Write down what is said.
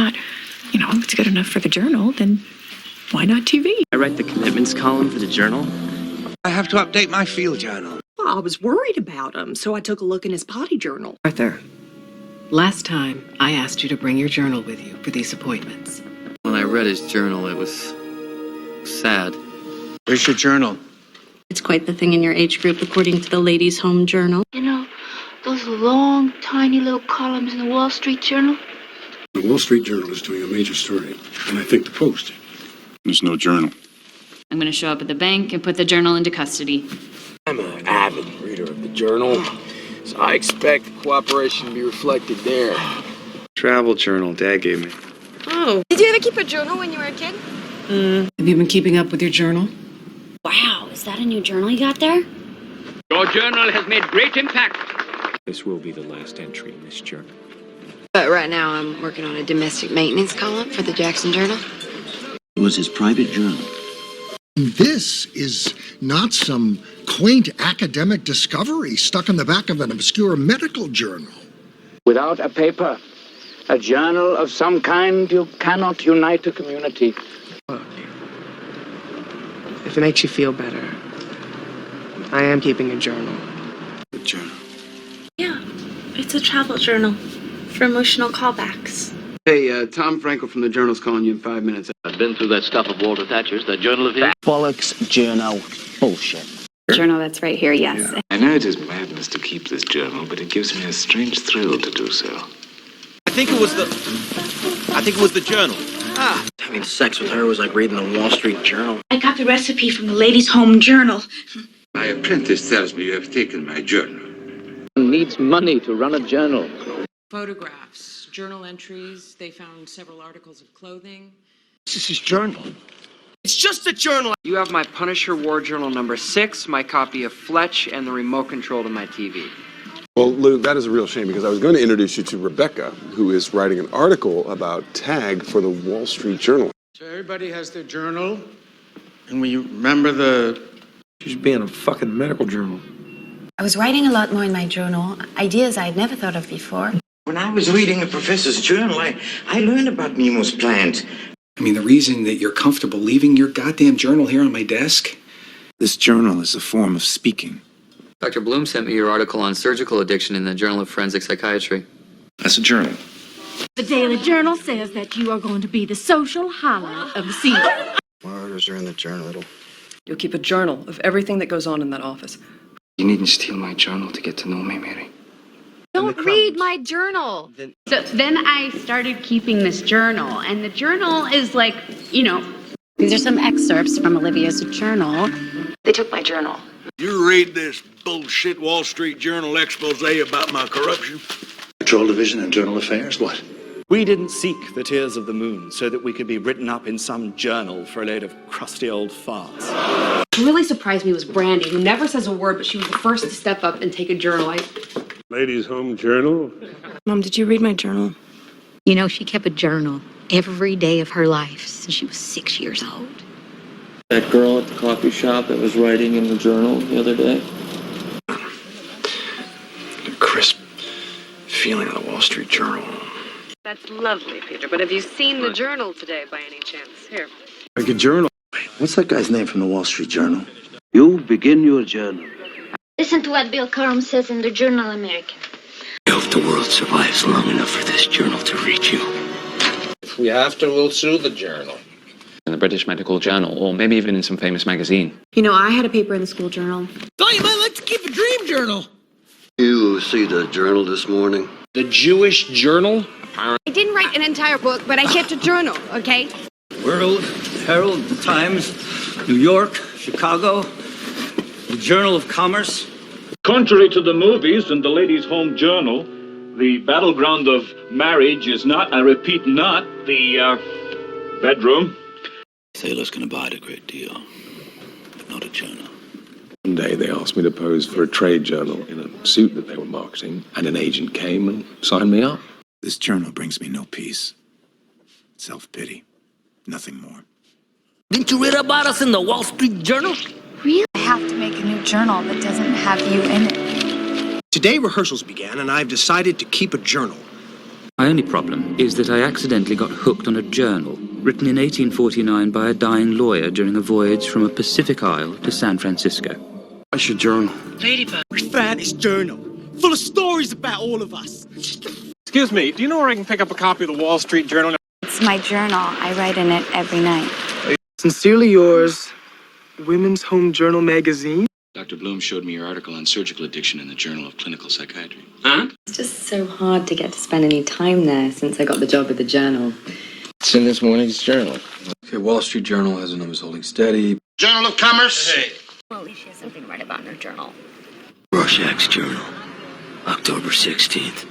thought, if it's good enough for the journal, then why not TV? I write the commitments column for the journal. I have to update my field journal. Well, I was worried about him, so I took a look in his potty journal. Arthur, last time I asked you to bring your journal with you for these appointments. When I read his journal, it was sad. Where's your journal? It's quite the thing in your age group, according to the Ladies' Home Journal. Those long, tiny little columns in the Wall Street Journal? The Wall Street Journal is doing a major story, and I think the Post. There's no journal. I'm going to show up at the bank and put the journal into custody. I'm an avid reader of the journal, so I expect cooperation to be reflected there. Travel journal Dad gave me. Oh. Did you ever keep a journal when you were a kid? Have you been keeping up with your journal? Wow, is that a new journal you got there? Your journal has made great impact. This will be the last entry in this journal. But right now I'm working on a domestic maintenance column for the Jackson Journal. It was his private journal. This is not some quaint academic discovery stuck in the back of an obscure medical journal. Without a paper, a journal of some kind, you cannot unite a community. If it makes you feel better, I am keeping a journal. The journal. Yeah, it's a travel journal for emotional callbacks. Hey, Tom Frankel from the Journal's calling you in 5 minutes. I've been through that stuff of Walter Thatcher's, that journal of his. Bollock's journal. Bullshit. Journal that's right here, yes. Yeah. I know it is madness to keep this journal, but it gives me a strange thrill to do so. I think it was the journal. Having sex with her was like reading the Wall Street Journal. I got the recipe from the Ladies' Home Journal. My apprentice tells me you have taken my journal. One needs money to run a journal. Photographs, journal entries. They found several articles of clothing. This is his journal. It's just a journal. You have my Punisher War Journal number 6, my copy of Fletch, and the remote control to my TV. Well, Lou, that is a real shame because I was going to introduce you to Rebecca, who is writing an article about tag for the Wall Street Journal. So everybody has their journal, and when you remember she's being a fucking medical journal. I was writing a lot more in my journal, ideas I had never thought of before. When I was reading a professor's journal, I learned about Nemo's plant. I mean, the reason that you're comfortable leaving your goddamn journal here on my desk? This journal is a form of speaking. Dr. Bloom sent me your article on surgical addiction in the Journal of Forensic Psychiatry. That's a journal. The Daily Journal says that you are going to be the social highlight of the season. Murders are in the journal. You'll keep a journal of everything that goes on in that office. You needn't steal my journal to get to know me, Mary. Don't read my journal. So then I started keeping this journal, and the journal is like, These are some excerpts from Olivia's journal. They took my journal. You read this bullshit Wall Street Journal expose about my corruption? Patrol Division and Journal Affairs, what? We didn't seek the tears of the moon so that we could be written up in some journal for a load of crusty old farts. What really surprised me was Brandy, who never says a word, but she was the first to step up and take a journal. Ladies' Home Journal. Mom, did you read my journal? She kept a journal every day of her life since she was 6 years old. That girl at the coffee shop that was writing in the journal the other day. A crisp feeling of the Wall Street Journal. That's lovely, Peter, but have you seen the journal today by any chance? Here. Like a journal. What's that guy's name from the Wall Street Journal? You begin your journal. Listen to what Bill Curran says in the Journal American. I hope the world survives long enough for this journal to reach you. If we have to, we'll sue the journal. In the British Medical Journal, or maybe even in some famous magazine. I had a paper in the school journal. Thought you might like to keep a dream journal. You see the journal this morning? The Jewish Journal? I didn't write an entire book, but I kept a journal, okay? World, Herald, Times, New York, Chicago, the Journal of Commerce. Contrary to the movies and the Ladies' Home Journal, the battleground of marriage is not, I repeat, not the bedroom. Sailors can abide a great deal, but not a journal. One day they asked me to pose for a trade journal in a suit that they were marketing, and an agent came and signed me up. This journal brings me no peace. Self-pity. Nothing more. Didn't you read about us in the Wall Street Journal? Really? I have to make a new journal that doesn't have you in it. Today rehearsals began, and I've decided to keep a journal. My only problem is that I accidentally got hooked on a journal written in 1849 by a dying lawyer during a voyage from a Pacific Isle to San Francisco. I should journal. Ladybug, we found this journal, full of stories about all of us. Excuse me, do you know where I can pick up a copy of the Wall Street Journal? It's my journal. I write in it every night. Sincerely yours, Women's Home Journal magazine. Dr. Bloom showed me your article on surgical addiction in the Journal of Clinical Psychiatry. Huh? It's just so hard to get to spend any time there since I got the job at the journal. It's in this morning's journal. Okay, Wall Street Journal has the numbers holding steady. Journal of Commerce. Hey. Well, at least she has something to write about in her journal. Rorschach's journal, October 16th.